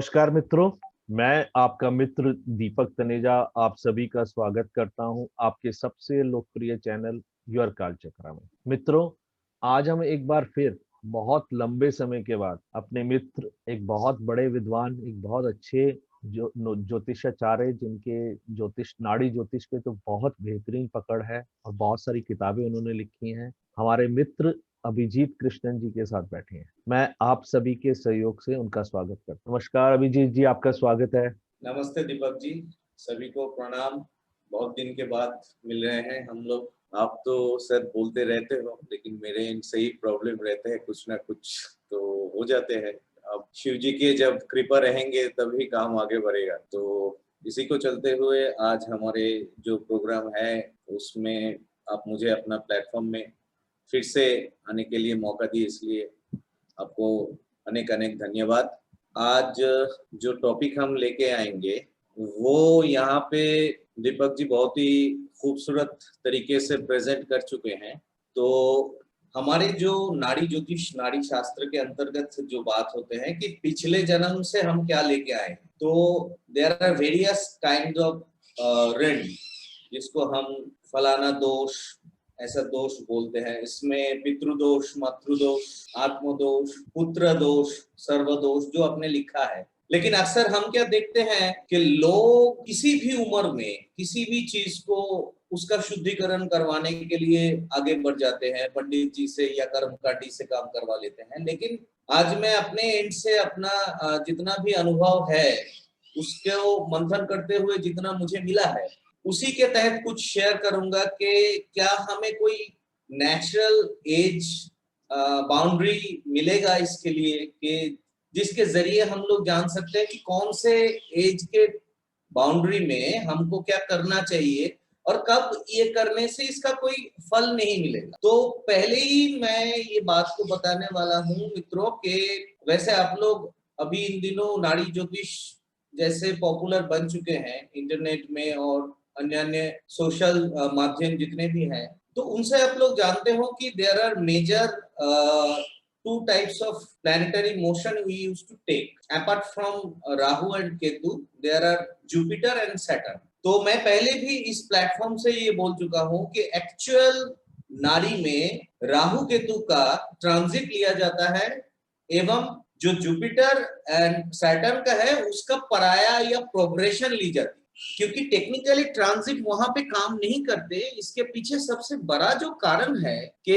नमस्कार मित्रों, मैं आपका मित्र दीपक तनेजा आप सभी का स्वागत करता हूं आपके सबसे लोकप्रिय चैनल योर काल चक्रा में। मित्रों, आज हम एक बार फिर बहुत लंबे समय के बाद अपने मित्र एक बहुत बड़े विद्वान, एक बहुत अच्छे ज्योतिषाचार्य जिनके नाड़ी ज्योतिष पे तो बहुत बेहतरीन पकड़ है और बहुत सारी किताबें उन्होंने लिखी हैं, हमारे मित्र अभिजीत कृष्णन जी के साथ बैठे हैं। मैं आप सभी के सहयोग से उनका स्वागत करता हूं। नमस्कार अभिजीत जी, आपका स्वागत है। नमस्ते दीपक जी, सभी को प्रणाम। बहुत दिन के बाद मिल रहे हैं हम लोग। आप तो सर बोलते रहते हो, लेकिन मेरे इनसे ही प्रॉब्लम रहते हैं, कुछ ना कुछ तो हो जाते हैं। अब शिव जी के जब कृपा रहेंगे तभी काम आगे बढ़ेगा। तो इसी को चलते हुए आज हमारे जो प्रोग्राम है उसमें आप मुझे अपना प्लेटफॉर्म में फिर से आने के लिए मौका दिए, इसलिए आपको अनेक अनेक धन्यवाद। आज जो टॉपिक हम लेके आएंगे वो यहाँ पे दीपक जी बहुत ही खूबसूरत तरीके से प्रेजेंट कर चुके हैं। तो हमारे जो नाड़ी ज्योतिष नाड़ी शास्त्र के अंतर्गत जो बात होते हैं कि पिछले जन्म से हम क्या लेके आए, तो there are various kind of ऋण, जिसको हम फलाना दोष ऐसा दोष बोलते हैं। इसमें पितृदोष, मातृदोष, आत्मदोष, पुत्र दोष, सर्वदोष जो आपने लिखा है। लेकिन अक्सर हम क्या देखते हैं कि लोग किसी भी उम्र में किसी भी चीज को उसका शुद्धिकरण करवाने के लिए आगे बढ़ जाते हैं, पंडित जी से या कर्मकांडी से काम करवा लेते हैं। लेकिन आज मैं अपने एंड से अपना जितना भी अनुभव है उसको मंथन करते हुए जितना मुझे मिला है उसी के तहत कुछ शेयर करूंगा कि क्या हमें कोई नेचुरल एज बाउंड्री मिलेगा इसके लिए कि जिसके जरिए हम लोग जान सकते हैं कि कौन से एज के बाउंड्री में हमको क्या करना चाहिए और कब ये करने से इसका कोई फल नहीं मिलेगा। तो पहले ही मैं ये बात को बताने वाला हूँ मित्रों के वैसे आप लोग अभी इन दिनों नाड़ी ज्योतिष जैसे पॉपुलर बन चुके हैं इंटरनेट में और अन्य अन्य सोशल माध्यम जितने भी हैं, तो उनसे आप लोग जानते हो कि there are major two types of planetary motion we used to take. Apart from Rahu and Ketu, there are Jupiter and Saturn. तो मैं पहले भी इस प्लेटफॉर्म से ये बोल चुका हूँ कि एक्चुअल नाड़ी में राहु केतु का ट्रांजिट लिया जाता है एवं जो जुपिटर एंड सैटर्न का है उसका पराया या प्रोग्रेशन ली जाती है, क्योंकि टेक्निकली ट्रांजिट वहां पे काम नहीं करते। इसके पीछे सबसे बड़ा जो कारण है कि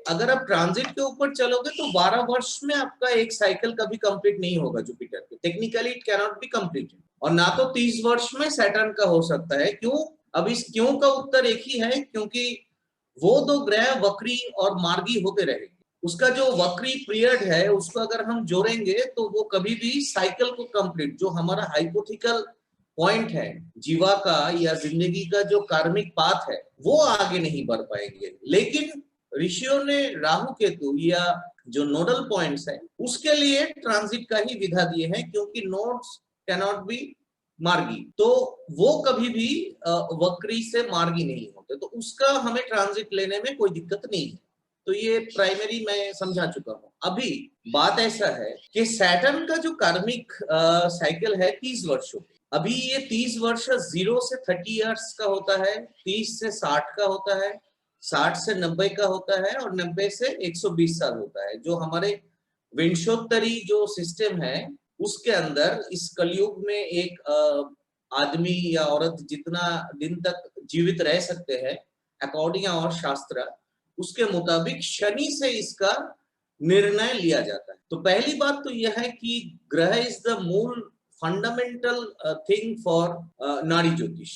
अगर आप ट्रांजिट के ऊपर चलोगे तो 12 वर्ष में आपका एक साइकिल कभी कंप्लीट नहीं होगा जुपिटर के, technically it can not be completed. और ना तो 30 वर्ष में सैटर्न का हो सकता है। क्यों? अब इस क्यों का उत्तर एक ही है, क्योंकि वो दो ग्रह वक्री और मार्गी होते रहेंगे। उसका जो वक्री पीरियड है उसको अगर हम जोड़ेंगे तो वो कभी भी साइकिल को कंप्लीट, जो हमारा हाइपोथेटिकल पॉइंट है जीवा का या जिंदगी का जो कार्मिक पाथ है, वो आगे नहीं बढ़ पाएंगे। लेकिन ऋषियों ने राहु केतु या जो नोडल पॉइंट्स है उसके लिए ट्रांजिट का ही विधा दिए हैं, क्योंकि नोड्स कैन नॉट बी मार्गी, तो वो कभी भी वक्री से मार्गी नहीं होते, तो उसका हमें ट्रांजिट लेने में कोई दिक्कत नहीं है। तो ये प्राइमरी मैं समझा चुका हूँ। अभी बात ऐसा है कि सैटर्न का जो कार्मिक साइकिल है 30 वर्षों, अभी ये 30 वर्ष 0 से 30 इयर्स का होता है, 30 से 60 का होता है, 60 से 90 का होता है और 90 से 120 साल होता है। जो हमारे विंशोत्तरी जो सिस्टम है उसके अंदर इस कलयुग में एक आदमी या औरत जितना दिन तक जीवित रह सकते हैं अकॉर्डिंग और शास्त्र, उसके मुताबिक शनि से इसका निर्णय लिया जाता है। तो पहली बात तो यह है कि ग्रह इज द मूल फंडामेंटल थिंग फॉर नाड़ी ज्योतिष।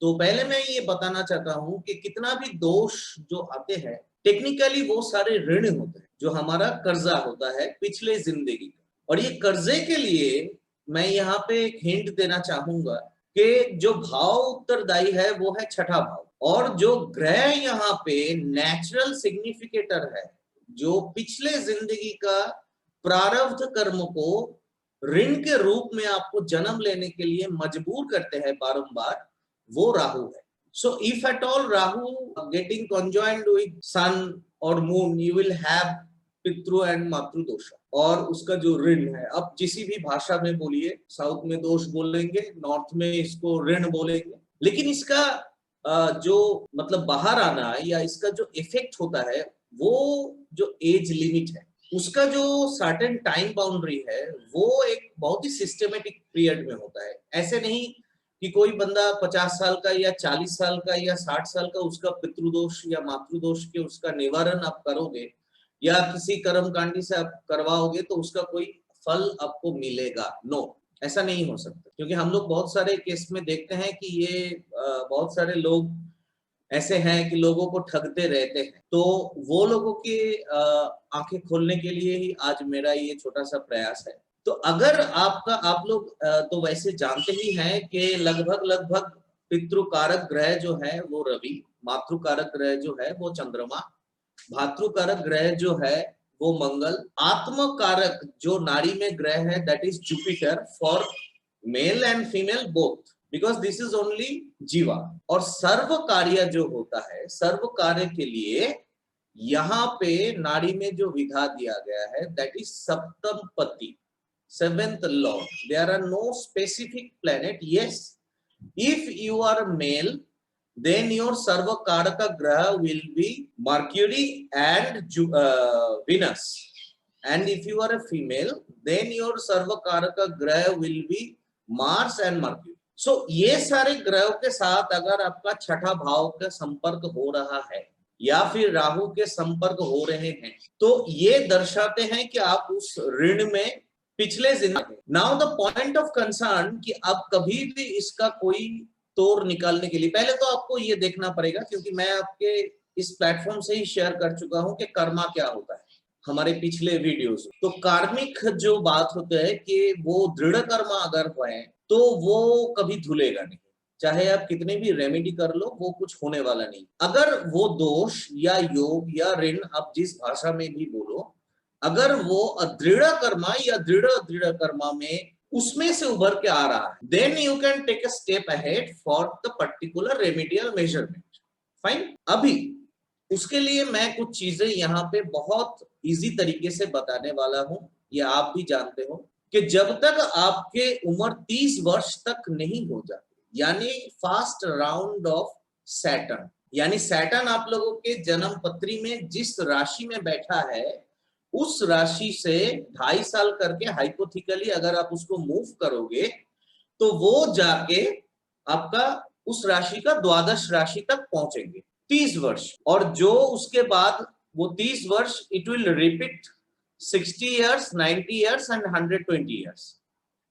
तो पहले मैं ये बताना चाहता हूं कि कितना भी दोष जो आते हैं टेक्निकली वो सारे ऋण होते हैं, जो हमारा कर्जा होता है पिछले जिंदगी का। और ये कर्जे के लिए मैं यहाँ पे एक हिंट देना चाहूंगा कि जो भाव उत्तरदायी है वो है छठा भाव, और जो ग्रह यहाँ पे नेचुरल सिग्निफिकेटर है, जो पिछले जिंदगी का प्रारब्ध कर्म को ऋण के रूप में आपको जन्म लेने के लिए मजबूर करते हैं बारंबार, वो राहु है। So if at all Rahu getting conjoined with sun or moon, you will have पितृ एंड मातृ दोष। और उसका जो ऋण है, अब किसी भी भाषा में बोलिए, साउथ में दोष बोलेंगे, नॉर्थ में इसको ऋण बोलेंगे, लेकिन इसका जो मतलब बाहर आना या इसका जो इफेक्ट होता है वो जो एज लिमिट है उसका जो सर्टेन टाइम बाउंड्री है वो एक बहुत ही सिस्टमेटिक पीरियड में होता है। ऐसे नहीं कि कोई बंदा 50 साल का या 40 साल का या 60 साल का उसका पितृदोष या मातृदोष के उसका निवारण आप करोगे या किसी कर्मकांडी से आप करवाओगे तो उसका कोई फल आपको मिलेगा। नो, ऐसा नहीं हो सकता, क्योंकि हम लोग बहुत सारे केस में देखते हैं कि ये बहुत सारे लोग ऐसे हैं कि लोगों को ठगते रहते हैं। तो वो लोगों की आंखें खोलने के लिए ही आज मेरा ये छोटा सा प्रयास है। तो अगर आपका आप लोग तो वैसे जानते ही हैं कि लगभग पितृकारक ग्रह जो है वो रवि, मातृकारक ग्रह जो है वो चंद्रमा, भातृकारक ग्रह जो है वो मंगल, आत्मकारक जो नाड़ी में ग्रह है that is Jupiter for male and female both, because this is only जीवा। और सर्व कार्य जो होता है, सर्व कार्य के लिए यहाँ पे नाड़ी में जो विधा दिया गया है दैट इज सप्तम पति, seventh lord. There are no specific planet. Yes, if you are male then your sarvakaraka graha will be Mercury and Venus, and if you are a female then your sarvakaraka graha will be Mars and Mercury. So ये सारे ग्रहों के साथ अगर आपका छठा भाव का संपर्क हो रहा है या फिर राहु के संपर्क हो रहे हैं तो ये दर्शाते हैं कि आप उस ऋण में पिछले जिंदगी। Now the point of concern कि आप कभी भी इसका कोई तोड़ निकालने के लिए पहले तो आपको ये देखना पड़ेगा, क्योंकि मैं आपके इस प्लेटफॉर्म से ही शेयर कर चुका हूं कि कर्मा क्या होता है हमारे पिछले वीडियोस। तो कार्मिक जो बात होता है कि वो दृढ़ कर्मा अगर हुए तो वो कभी धुलेगा नहीं, चाहे आप कितने भी रेमेडी कर लो वो कुछ होने वाला नहीं। अगर वो दोष या योग या ऋण आप जिस भाषा में भी बोलो, अगर वो अदृढ़ कर्मा या दृढ़ दृढ़ कर्मा में उसमें से उभर के आ रहा है then you can take a step ahead for the particular remedial measurement. Fine. अभी उसके लिए मैं कुछ चीजें यहाँ पे बहुत इजी तरीके से बताने वाला हूं। ये आप भी जानते हो कि जब तक आपके उम्र 30 वर्ष तक नहीं हो जाती, यानी फास्ट राउंड ऑफ सैटर्न, यानी सैटर्न आप लोगों के जन्म पत्री में जिस राशि में बैठा है उस राशि से 2.5 साल करके हाइपोथेटिकली अगर आप उसको मूव करोगे तो वो जाके आपका उस राशि का द्वादश राशि तक पहुंचेंगे 30 वर्ष। और जो उसके बाद वो 30 वर्ष it will repeat 60 years, 90 years and 120 years,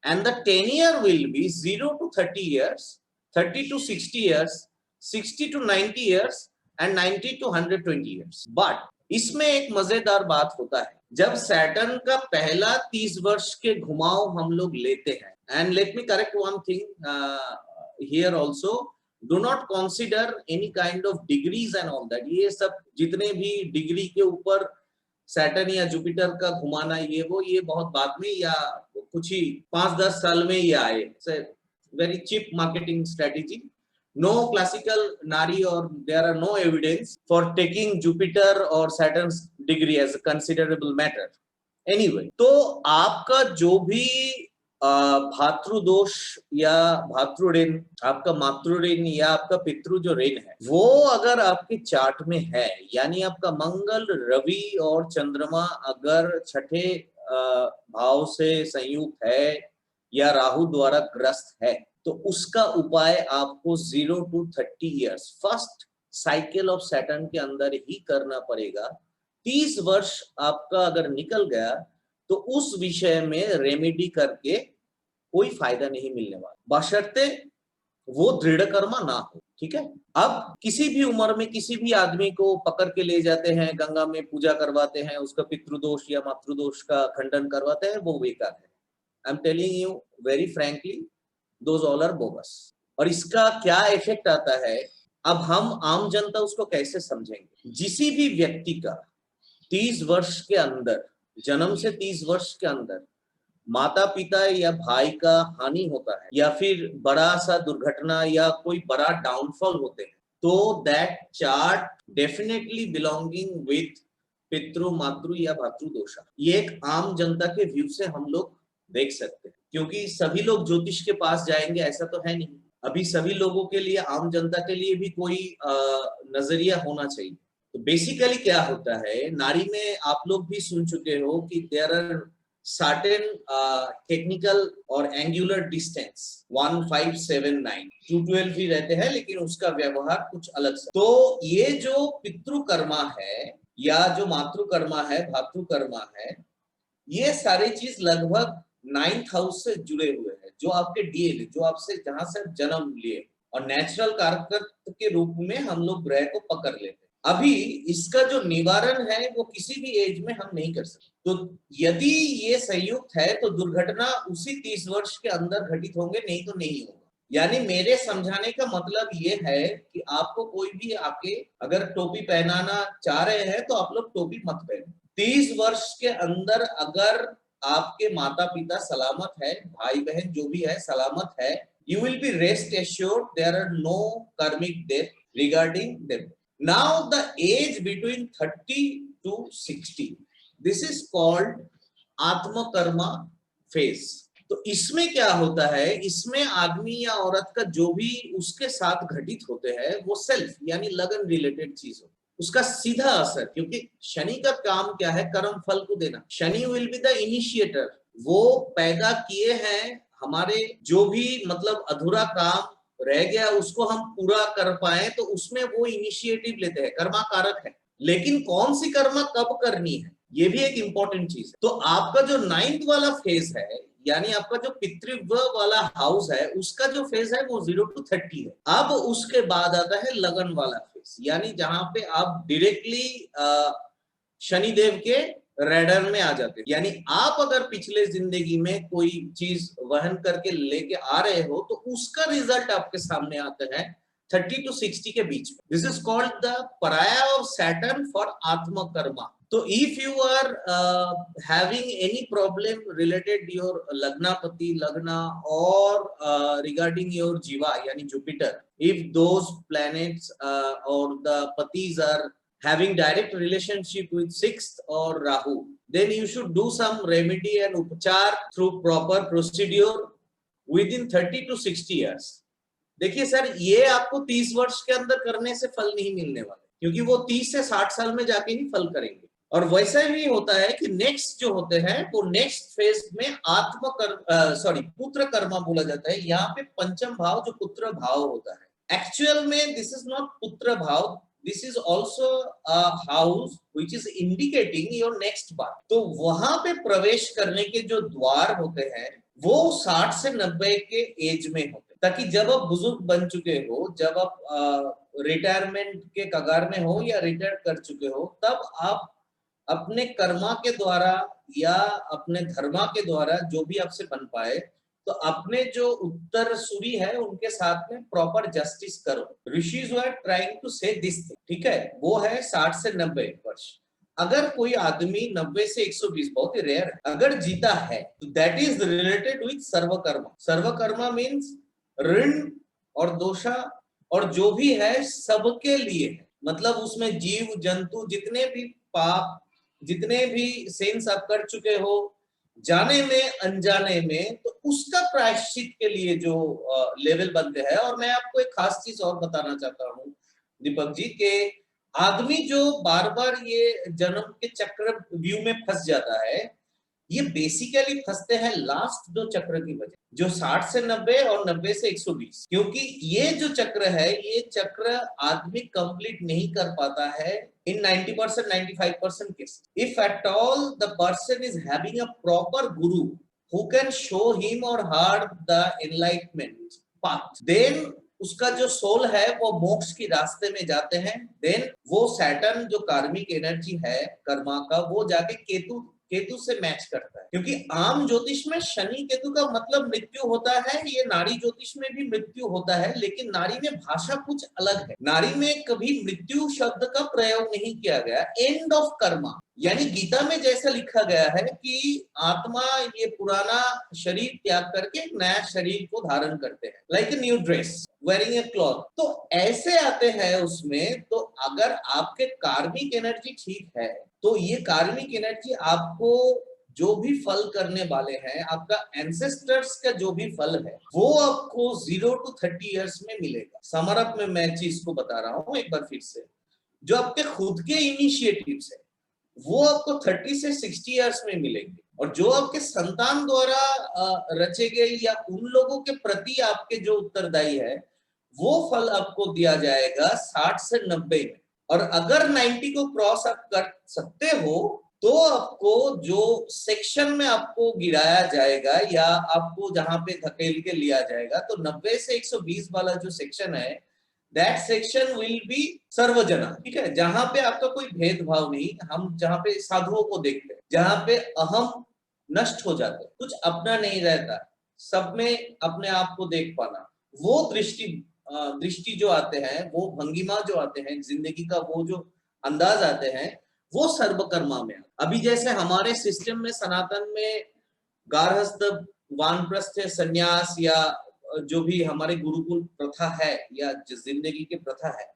and the tenure will be 0 to 30 years, 30 to 60 years, 60 to 90 years and 90 to 120 years. But इसमें एक मजेदार बात होता है, जब सैटर्न का पहला 30 वर्ष के घुमाव हम लोग लेते हैं, and let me correct one thing here also, do not consider any kind of degrees and all that. ये सब जितने भी डिग्री के ऊपर सैटर्न या जुपिटर का घुमाना ये बहुत बाद में या कुछ ही 5-10 साल में ये आए। Very cheap marketing strategy. No classical nari or there are no evidence for taking Jupiter or Saturn's degree as a considerable matter. Anyway, तो आपका जो भी भातृदोष या भातृऋण, आपका मातृऋण या आपका पितृ जो ऋण है वो अगर आपके चार्ट में है, यानी आपका मंगल, रवि और चंद्रमा अगर छठे भाव से संयुक्त है या राहु द्वारा ग्रस्त है तो उसका उपाय आपको 0 to 30 years first cycle of Saturn के अंदर ही करना पड़ेगा। 30 वर्ष आपका अगर निकल गया तो उस विषय में रेमेडी करके कोई फायदा नहीं मिलने वाला, बशर्ते वो दृढ़ कर्मा ना हो। ठीक है। अब किसी भी उम्र में किसी भी आदमी को पकड़ के ले जाते हैं, गंगा में पूजा करवाते हैं, उसका पितृदोष या मातृदोष का खंडन करवाते हैं, वो बेकार है। I am telling you very frankly, those all are bogus। और इसका क्या इफेक्ट आता है, अब हम आम जनता उसको कैसे समझेंगे। किसी भी व्यक्ति का 30 वर्ष के अंदर, जन्म से 30 वर्ष के अंदर माता पिता या भाई का हानि होता है या फिर बड़ा सा दुर्घटना या कोई बड़ा डाउनफॉल होते हैं तो that chart definitely belonging with पितृ मातृ या भातृ दोषा, ये एक आम जनता के व्यू से हम लोग देख सकते हैं, क्योंकि सभी लोग ज्योतिष के पास जाएंगे ऐसा तो है नहीं। अभी सभी लोगों के लिए, आम जनता के लिए भी कोई नजरिया होना चाहिए। तो बेसिकली क्या होता है, नारी में आप लोग भी सुन चुके हो कि देयर आर सर्टेन टेक्निकल और एंगुलर डिस्टेंस 1579 212 ही रहते हैं, लेकिन उसका व्यवहार कुछ अलग सा। तो ये जो पितृकर्मा है या जो मातृकर्मा है, भातृकर्मा है, ये सारी चीज लगभग 9th हाउस से जुड़े हुए हैं, जो आपके डीएनए, जो आपसे जहां से जन्म लिए, और नेचुरल कारक के रूप में हम लोग ग्रह को पकड़ लेते हैं। अभी इसका जो निवारण है वो किसी भी एज में हम नहीं कर सकते। तो यदि ये संयुक्त है तो दुर्घटना उसी 30 वर्ष के अंदर घटित होंगे, नहीं तो नहीं होगा। यानी मेरे समझाने का मतलब ये है कि आपको कोई भी आके अगर टोपी पहनाना चाह रहे हैं तो आप लोग टोपी मत पहनो। 30 वर्ष के अंदर अगर आपके माता पिता सलामत है, भाई बहन जो भी है सलामत है, you will be rest assured there are no karmic death regarding them. Now the age between 30 to 60, this is called आत्म कर्मा phase. तो इसमें क्या होता है, इसमें आदमी या औरत का जो भी उसके साथ घटित होते हैं वो सेल्फ यानी लगन रिलेटेड चीज हो, उसका सीधा असर, क्योंकि शनि का काम क्या है, कर्म फल को देना। Shani will be the initiator, वो पैदा किए हैं हमारे जो भी मतलब अधूरा काम रह गया उसको हम पूरा कर पाए, तो उसमें वो इनिशिएटिव लेते हैं, कर्मा कारक है। लेकिन कौन सी कर्मा कब करनी है ये भी एक इंपॉर्टेंट चीज है। तो आपका जो 9th वाला फेज है, यानी आपका जो पितृव्य वाला हाउस है, उसका जो फेज है वो 0 to 30 है। अब उसके बाद आता है लगन वाला फेज, यानी जहां पे आप डायरेक्टली शनिदेव के रेडर में आ जाते हैं। यानी आप अगर पिछले जिंदगी में कोई चीज वहन करके लेके आ रहे हो तो उसका रिजल्ट आपके सामने आता है 30 to 60 के बीच में। This is called the pariah of Saturn for atma karma. तो if you are having any problem related your lagnapati lagna और रिगार्डिंग योर जीवा यानी Jupiter, if those planets or the patis are having direct relationship with 6th or Rahu, then you should do some remedy and upachar through proper procedure within 30 to 60 years. देखिए sir, ये आपको 30 वर्ष के अंदर करने से फल नहीं मिलने वाले, क्योंकि वो 30 से 60 साल में जाके ही फल करेंगे। और वैसा भी होता है कि नेक्स्ट जो होते हैं वो नेक्स्ट फेज में पुत्र कर्मा बोला जाता है। यहाँ पे पंचम भाव जो पुत्र भाव होता है, एक्चुअल में this is not putra bhava, this is also house which is indicating your next बार। तो वहां पे प्रवेश करने के जो द्वार होते हैं वो 60 से 90 के एज में होते, ताकि जब आप बुजुर्ग बन चुके हो, जब आप रिटायरमेंट के कगार में हो या रिटायर कर चुके हो, तब आप अपने कर्मा के द्वारा या अपने धर्मा के द्वारा जो भी आपसे बन पाए, तो अपने जो उत्तरसूरी है उनके साथ में प्रॉपर जस्टिस करो। ऋषिज वर ट्राइंग टू से दिस थिंग, ठीक है, वो है 60 से 90 वर्ष। अगर कोई आदमी 90 से 120, बहुत ही रेयर है, अगर जीता है तो that is related with sarvakarma. Sarvakarma means ऋण और दोषा और जो भी है सबके लिए है, मतलब उसमें जीव जंतु जितने भी पाप, जितने भी सेंस आप कर चुके हो जाने में अनजाने में, तो उसका प्रायश्चित के लिए जो लेवल बनते हैं। और मैं आपको एक खास चीज और बताना चाहता हूँ दीपक जी, के आदमी जो बार बार ये जन्म के चक्र व्यू में फंस जाता है, ये बेसिकली फंसते हैं लास्ट दो चक्र की वजह, जो 60 से 90 और 90 से 120, क्योंकि ये जो चक्र है ये चक्र आदमी कंप्लीट नहीं कर पाता है in 90% 95% cases. If at all the person is having a proper guru who can show him or her the enlightenment path, then उसका जो सोल है वो मोक्ष की रास्ते में जाते हैं। देन वो सैटर्न जो कार्मिक एनर्जी है कर्मा का, वो जाके केतु से मैच करता है, क्योंकि आम ज्योतिष में शनि केतु का मतलब मृत्यु होता है, ये नारी ज्योतिष में भी मृत्यु होता है, लेकिन नारी में भाषा कुछ अलग है। नारी में कभी मृत्यु शब्द का प्रयोग नहीं किया गया, एंड ऑफ कर्मा। यानी गीता में जैसा लिखा गया है कि आत्मा ये पुराना शरीर त्याग करके एक नया शरीर को धारण करते हैं, like a new dress. wearing a cloth। तो ऐसे आते हैं उसमें। तो अगर आपके कार्मिक एनर्जी ठीक है तो ये कार्मिक एनर्जी आपको जो भी फल करने वाले हैं, आपका एंसेस्टर्स का जो भी फल है वो आपको 0 to 30 इयर्स में मिलेगा। समरअप में मैं चीज को बता रहा हूँ एक बार फिर से, जो आपके खुद के इनिशिएटिव्स है वो आपको 30 से 60 इयर्स में मिलेंगे, और जो आपके संतान द्वारा रचे गए या उन लोगों के प्रति आपके जो उत्तरदायी है वो फल आपको दिया जाएगा 60 से 90 में। और अगर 90 को क्रॉस आप कर सकते हो तो आपको जो सेक्शन में आपको गिराया जाएगा या आपको जहां पे धकेल के लिया जाएगा, तो 90 से 120 वाला जो सेक्शन है दैट सेक्शन विल बी सर्वजना। ठीक है, जहां पे आपका कोई भेदभाव नहीं, हम जहां पे साधुओं को देखते हैं, जहां पे अहम नष्ट हो जाते, कुछ अपना नहीं रहता, सब में अपने आप को देख पाना, वो दृष्टि जो आते हैं, वो भंगिमा जो आते हैं, जिंदगी का वो जो अंदाज आते हैं, वो सर्वकर्मा में। अभी जैसे हमारे सिस्टम में सनातन में गार्हस्थ, वानप्रस्थ, सन्यास या जो भी हमारे गुरुकुल प्रथा है या जिंदगी की प्रथा है,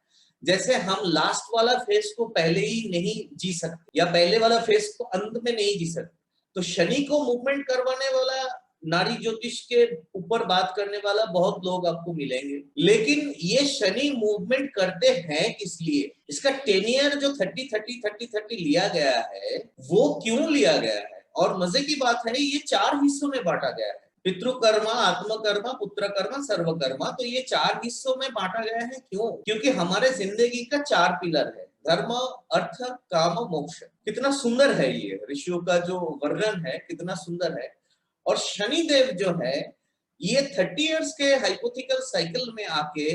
जैसे हम लास्ट वाला फेज को पहले ही नहीं जी सकते या पहले वाला फेज को अंत में नहीं जी सकते, तो शनि को मूवमेंट करवाने वाला, नारी ज्योतिष के ऊपर बात करने वाला बहुत लोग आपको मिलेंगे, लेकिन ये शनि मूवमेंट करते हैं किस लिए, इसका टेनियर जो 30-30-30-30 लिया गया है वो क्यों लिया गया है। और मजे की बात है ये 4 हिस्सों में बांटा गया है, पितृकर्मा, आत्मकर्मा, पुत्रकर्मा, सर्वकर्मा। तो ये 4 हिस्सों में बांटा गया है क्यों? क्योंकि हमारे जिंदगी का 4 पिलर है, धर्म, अर्थ, काम, मोक्ष। कितना सुंदर है ये ऋषियों का जो वर्णन है, कितना सुंदर है। और शनिदेव जो है ये 30 इयर्स के हाइपोथेटिकल साइकिल में आके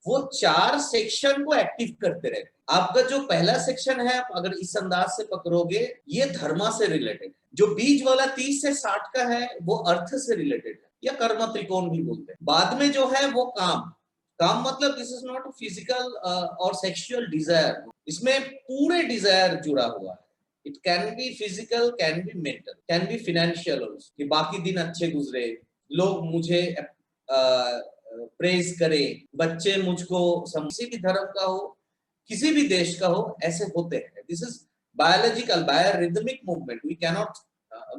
वो 4 सेक्शन को एक्टिव करते रहते। आपका जो पहला सेक्शन है, आप अगर इस अंदाज से पकड़ोगे, ये धर्मा से रिलेटेड है। जो बीच वाला 30 से 60 का है वो अर्थ से रिलेटेड है या कर्म त्रिकोण भी बोलते हैं। बाद में जो है वो काम मतलब दिस इज नॉट फिजिकल और सेक्सुअल डिजायर, इसमें पूरे डिजायर जुड़ा हुआ है। It can be physical, can be mental, can be financial also, कि बाकी दिन अच्छे गुजरे, लोग मुझे प्रेज करे, बच्चे मुझको, किसी भी धर्म का हो, किसी भी देश का हो, ऐसे होते हैं। This is biological, biorhythmic movement, we can not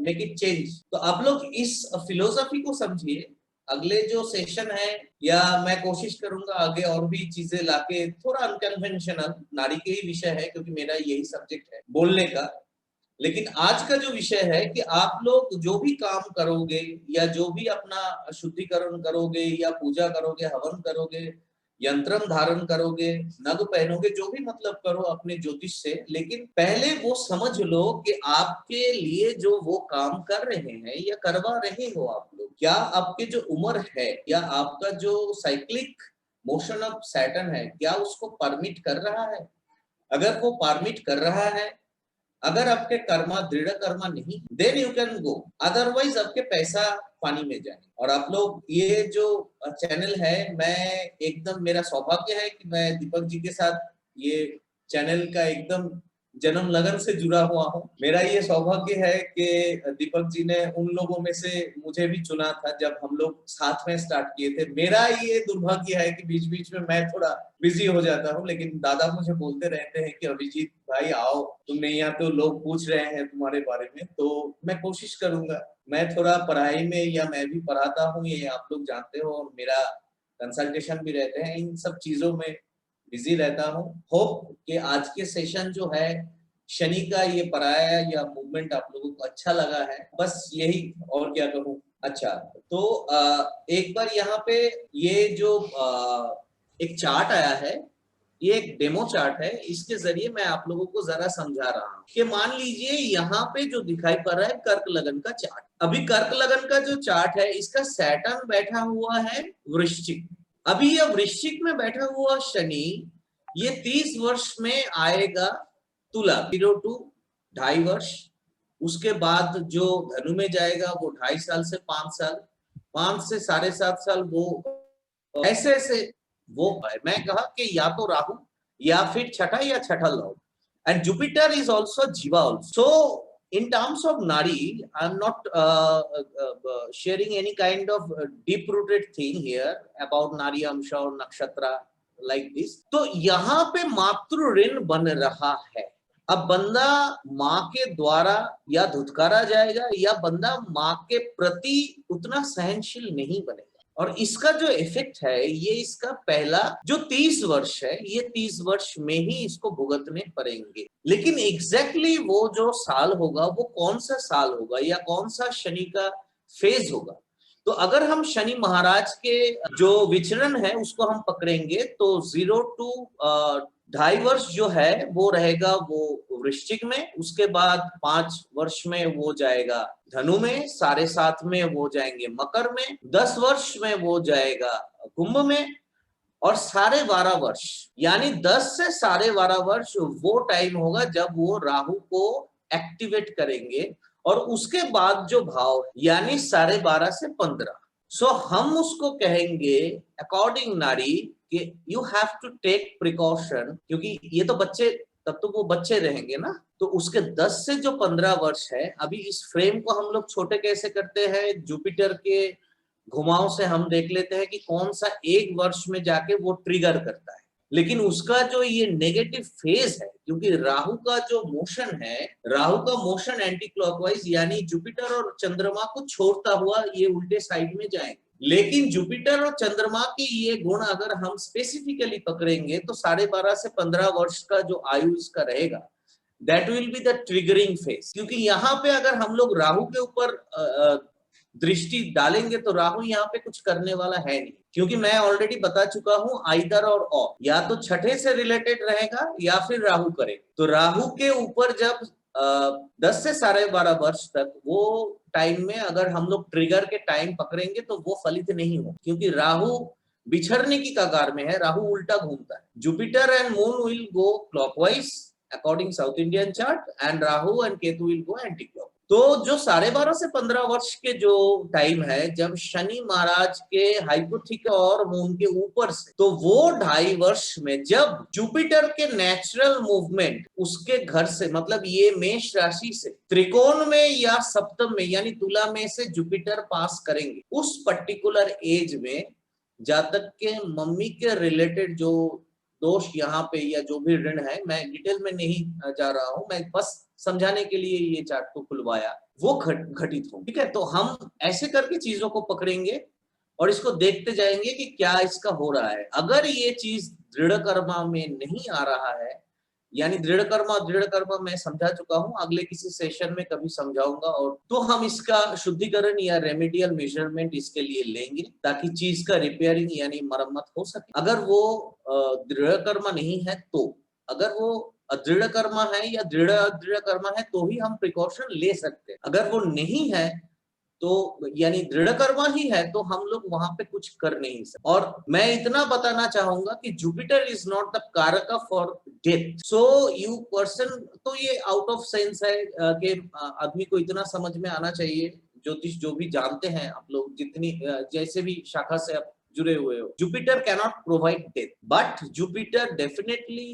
make it change. तो आप लोग इस फिलोसफी को समझिए। अगले जो सेशन है, या मैं कोशिश करूंगा आगे और भी चीजें लाके, थोड़ा अनकन्वेंशनल, नारी के ही विषय है क्योंकि मेरा यही सब्जेक्ट है बोलने का, लेकिन आज का जो विषय है कि आप लोग जो भी काम करोगे या जो भी अपना शुद्धिकरण करोगे या पूजा करोगे, हवन करोगे, यंत्रम धारण करोगे, नग पहनोगे, जो भी मतलब करो अपने ज्योतिष से, लेकिन पहले वो समझ लो कि आपके लिए जो वो काम कर रहे हैं या करवा रहे हो आप लोग, क्या आपके जो उम्र है या आपका जो साइक्लिक मोशन ऑफ सैटर्न है, क्या उसको परमिट कर रहा है? अगर वो परमिट कर रहा है, अगर आपके कर्मा दृढ़ कर्मा नहीं, then you can go, otherwise आपके पैसा पानी में जाए। और आप लोग ये जो चैनल है, मैं एकदम, मेरा सौभाग्य है कि मैं दीपक जी के साथ ये चैनल का एकदम जन्म लगन से जुड़ा हुआ हूँ। मेरा ये सौभाग्य है कि दीपक जी ने उन लोगों में से मुझे भी चुना था जब हम लोग साथ में स्टार्ट किए थे। मेरा ये दुर्भाग्य है कि बीच बीच में मैं थोड़ा बिजी हो जाता हूँ, लेकिन दादा मुझे बोलते रहते हैं कि अभिजीत भाई आओ, तुम नहीं आते हो, लोग पूछ रहे हैं तुम्हारे बारे में। तो मैं कोशिश करूंगा, मैं थोड़ा पढ़ाई में, या मैं भी पढ़ाता हूँ, ये आप लोग जानते हो, और मेरा कंसल्टेशन भी रहते हैं, इन सब चीजों में बिजी रहता हूँ। होप कि आज के सेशन जो है शनि का ये पराया या मूवमेंट आप लोगों को अच्छा लगा है, बस यही, और क्या कहूँ। अच्छा, तो एक बार यहाँ पे ये जो एक चार्ट आया है, ये एक डेमो चार्ट है, इसके जरिए मैं आप लोगों को जरा समझा रहा हूँ कि मान लीजिए यहाँ पे जो दिखाई पड़ रहा है कर्क लगन का चार्ट। अभी कर्क लगन का जो चार्ट है, इसका सैटर्न बैठा हुआ है वृश्चिक। अभी ये वृश्चिक में बैठा हुआ शनि ये 30 वर्ष में आएगा तुला, 0 to 2.5 वर्ष। उसके बाद जो धनु में जाएगा वो 2.5 साल से 5 साल, 5 से 7.5 साल, वो ऐसे ऐसे वो है। मैं कहा कि या तो राहु या फिर छठा या छठा Lord, and Jupiter is also जीवा also. in terms of Nadi, I'm not sharing any kind of deep-rooted thing here about Nadi Amsha or Nakshatra like this. तो यहाँ पे मातृ ऋण बन रहा है। अब बंदा माँ के द्वारा या धुतकारा जाएगा या बंदा माँ के प्रति उतना सहनशील नहीं बनेगा, और इसका जो इफेक्ट है ये इसका पहला जो 30 वर्ष है, ये 30 वर्ष में ही इसको भुगतने पड़ेंगे। लेकिन एग्जैक्टली वो जो साल होगा वो कौन सा साल होगा या कौन सा शनि का फेज होगा, तो अगर हम शनि महाराज के जो विचरण है उसको हम पकड़ेंगे तो 0 to 2.5 वर्ष जो है वो रहेगा वो वृश्चिक में, उसके बाद 5 वर्ष में वो जाएगा धनु में, 7.5 में वो जाएंगे मकर में, 10 वर्ष में वो जाएगा कुंभ में, और 12.5 वर्ष यानी 10 से 12.5 वर्ष वो टाइम होगा जब वो राहु को एक्टिवेट करेंगे, और उसके बाद जो भाव यानी 12.5 से 15, सो हम उसको कहेंगे अकॉर्डिंग नारी कि you have to take precaution, क्योंकि ये तो बच्चे तब तो वो बच्चे रहेंगे ना, तो उसके 10 से जो 15 वर्ष है, अभी इस फ्रेम को हम लोग छोटे कैसे करते हैं, जुपिटर के घुमाव से हम देख लेते हैं कि कौन सा एक वर्ष में जाके वो ट्रिगर करता है, लेकिन उसका जो ये नेगेटिव फेज है, क्योंकि राहु का जो मोशन है, राहु का मोशन एंटी क्लॉकवाइज यानी जुपिटर और चंद्रमा को छोड़ता हुआ ये उल्टे साइड में जाएंगे, लेकिन जुपिटर और चंद्रमा की ये गुण अगर हम स्पेसिफिकली पकड़ेंगे तो 12.5 से 15 वर्ष का जो आयु इसका रहेगा, that will be the triggering phase. क्योंकि यहाँ पे अगर हम लोग राहु के ऊपर दृष्टि डालेंगे तो राहु यहाँ पे कुछ करने वाला है नहीं, क्योंकि मैं ऑलरेडी बता चुका हूं आइदर और या तो छठे से रिलेटेड रहेगा या फिर राहु करे। तो राहु के ऊपर जब 10 से 12.5 वर्ष तक वो टाइम में अगर हम लोग ट्रिगर के टाइम पकड़ेंगे तो वो फलित नहीं हो, क्योंकि राहु बिछड़ने की कगार में है, राहु उल्टा घूमता है। Jupiter and moon will go clockwise according south Indian chart and Rahu and Ketu will go anti clock. तो जो 12.5 से 15 वर्ष के जो टाइम है जब शनि महाराज के हाइपोथिकल और मून के ऊपर से, तो वो 2.5 वर्ष में जब जुपिटर के नेचुरल मूवमेंट उसके घर से, मतलब ये मेष राशि से त्रिकोण में या सप्तम में यानी तुला में से जुपिटर पास करेंगे, उस पर्टिकुलर एज में जातक के मम्मी के रिलेटेड जो दोष यहाँ पे या जो भी ऋण है, मैं डिटेल में नहीं जा रहा हूं, मैं बस समझाने के लिए ये चार्ट को खुलवाया, वो घटित हो। ठीक है, तो हम ऐसे करके चीजों को पकड़ेंगे और इसको देखते जाएंगे कि क्या इसका हो रहा है। अगर ये चीज दृढ़ कर्मा में नहीं आ रहा है, यानी दृढ़ कर्मा मैं समझा चुका हूं, अगले किसी सेशन में कभी समझाऊंगा, और तो हम इसका शुद्धिकरण या रेमेडियल मेजरमेंट इसके लिए लेंगे ताकि चीज का रिपेयरिंग यानी मरम्मत हो सके। अगर वो दृढ़ कर्मा नहीं है, तो अगर वो अदृढ़ कर्मा है या दृढ़ कर्मा है तो ही हम प्रिकॉशन ले सकते हैं। अगर वो नहीं है तो यानी दृढ़ कर्मा ही है तो हम लोग वहां पे कुछ कर नहीं सकते। और मैं इतना बताना चाहूंगा कि जुपिटर इज नॉट द कारक for death, so you person, तो ये आउट ऑफ सेंस है कि आदमी को इतना समझ में आना चाहिए, ज्योतिष जो भी जानते हैं आप लोग, जितनी जैसे भी शाखा से आप जुड़े हुए हो, Jupiter cannot provide death, but Jupiter definitely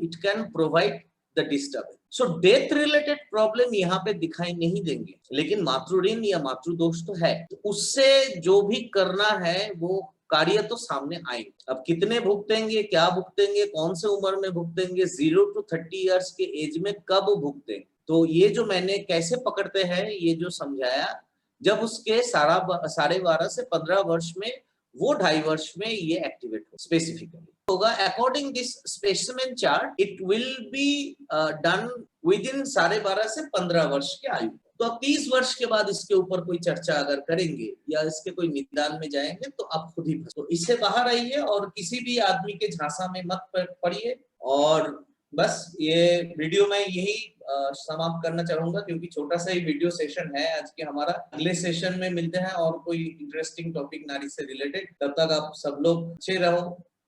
it can provide the disturbance. So death related problem यहाँ पे दिखाई नहीं देंगे, लेकिन मातृ ऋण या मातृ दोष तो है, तो उससे जो भी करना है वो कार्य तो सामने आएंगे। अब कितने भुगतेंगे, क्या भुगतेंगे, कौन से उम्र में भुगतेंगे, 0 to 30 इयर्स के एज में कब भुगतेंगे, तो ये जो मैंने कैसे पकड़ते हैं ये जो समझाया, जब उसके 12.5 से 15 वर्ष में वो 2.5 वर्ष में ये एक्टिवेट हो स्पेसिफिकली होगा। According this specimen chart it will be done with in 12.5 से 15 वर्ष के आयु। तो अब 30 वर्ष के बाद इसके ऊपर कोई चर्चा अगर करेंगे या इसके कोई निदान में जाएंगे तो आप खुद ही तो इससे बाहर आइए और किसी भी आदमी के झांसा में मत पड़िए। और बस ये वीडियो में यही समाप्त करना चाहूंगा, क्योंकि छोटा सा ही वीडियो सेशन है आज के हमारा। अगले सेशन में मिलते हैं और कोई इंटरेस्टिंग टॉपिक नारी से रिलेटेड। तब तक आप सब लोग अच्छे रहो,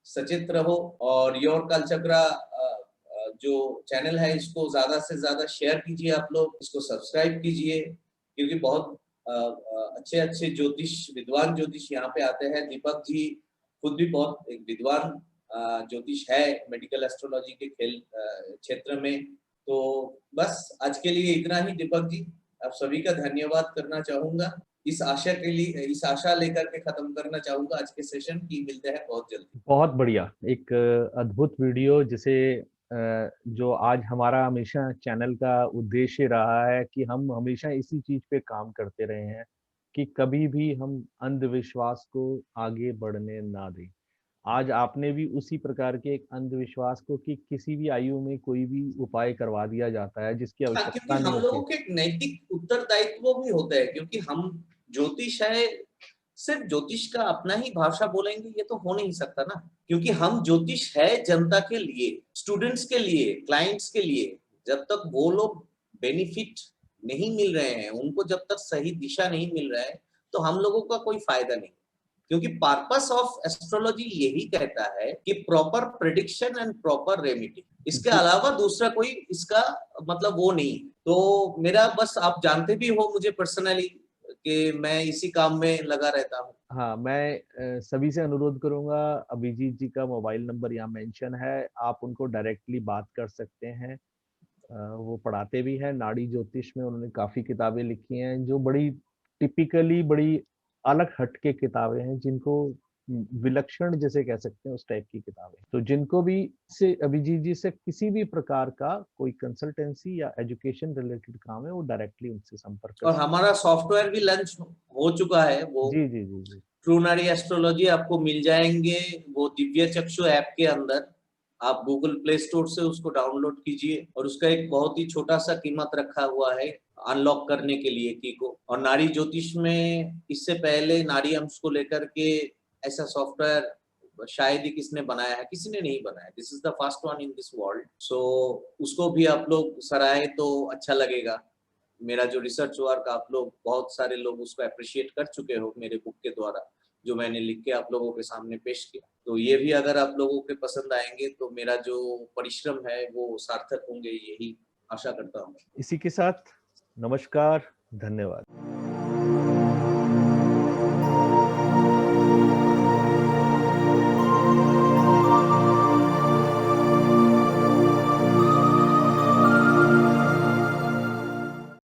सचेत रहो, और योर कालचक्र जो चैनल है इसको ज्यादा से ज्यादा शेयर कीजिए, आप लोग इसको सब्सक्राइब कीजिए, क्योंकि बहुत अच्छे अच्छे ज्योतिष, विद्वान ज्योतिष यहाँ पे आते हैं। दीपक जी खुद भी बहुत एक विद्वान ज्योतिष है मेडिकल एस्ट्रोलॉजी के खेल क्षेत्र में, तो बस आज के लिए इतना ही दीपक जी, आप सभी का धन्यवाद करना चाहूंगा। इस आशा के लिए, इस आशा लेकर के खत्म करना चाहूंगा आज के सेशन की। मिलते हैं बहुत जल्दी। बहुत बढ़िया, एक अद्भुत वीडियो जिसे जो आज हमारा हमेशा चैनल का उद्देश्य रहा है कि हम हमेशा इसी चीज़ पे काम करते रहे हैं कि कभी भी हम अंधविश्वास को आगे बढ़ने ना दें। आज आपने भी उसी प्रकार के एक अंधविश्वास को कि किसी भी आयु में कोई भी उपाय करवा दिया जाता है जिसकी हाँ, आवश्यकता क्योंकि नहीं हम होती लोगों है। के एक नैतिक उत्तरदायित्व भी होता है, क्योंकि हम ज्योतिष है, सिर्फ ज्योतिष का अपना ही भाषा बोलेंगे ये तो हो नहीं सकता ना, क्योंकि हम ज्योतिष है जनता के लिए, स्टूडेंट्स के लिए, क्लाइंट्स के लिए। जब तक वो लोग बेनिफिट नहीं मिल रहे हैं, उनको जब तक सही दिशा नहीं मिल रहा है, तो हम लोगों का कोई फायदा नहीं। क्योंकि पर्पस ऑफ एस्ट्रोलॉजी यही कहता है कि proper prediction and proper remedy, इसके जी, अलावा दूसरा कोई इसका मतलब वो नहीं। तो मेरा बस, आप जानते भी हो मुझे पर्सनली कि मैं इसी काम में लगा रहता हूँ। हाँ, मैं सभी से अनुरोध करूँगा, अभिजीत जी का मोबाइल नंबर यहाँ मेंशन है, आप उनको डायरेक्टली बात कर सकते हैं। वो पढ़ाते भी हैं, नाड़ी ज्योतिष में उन्होंने काफ़ी किताबें लिखी हैं, जो बड़ी टिपिकली बड़ी अलग हट के किताबें हैं, जिनको विलक्षण जिसे कह सकते हैं, उस टाइप की किताबें। तो जिनको भी से अभिजीत जी से किसी भी प्रकार का कोई कंसल्टेंसी या एजुकेशन रिलेटेड काम है, वो डायरेक्टली उनसे संपर्क कर और सकते हमारा सॉफ्टवेयर भी लॉन्च हो चुका है, वो हैं। जी, जी, जी, जी। ट्रू नाड़ी एस्ट्रोलॉजी आपको मिल जाएंगे, वो दिव्य चक्षु ऐप के अंदर। आप गूगल प्ले स्टोर से उसको डाउनलोड कीजिए, और उसका एक बहुत ही छोटा सा कीमत रखा हुआ है अनलॉक करने के लिए की को। और नाड़ी ज्योतिष में इससे पहले नाड़ी अंश को लेकर के ऐसा सॉफ्टवेयर शायद ही किसने बनाया है, किसी ने नहीं बनाया। This is the first one in this world. So उसको भी आप लोग सराहे तो अच्छा लगेगा। मेरा जो रिसर्च वर्क, आप लोग बहुत सारे लोग उसको अप्रिशिएट कर चुके हो मेरे बुक के द्वारा, जो मैंने लिख के आप लोगों के सामने पेश किया। तो ये भी अगर आप लोगों के पसंद आएंगे तो मेरा जो परिश्रम है वो सार्थक होंगे, यही आशा करता हूँ। इसी के साथ नमस्कार, धन्यवाद।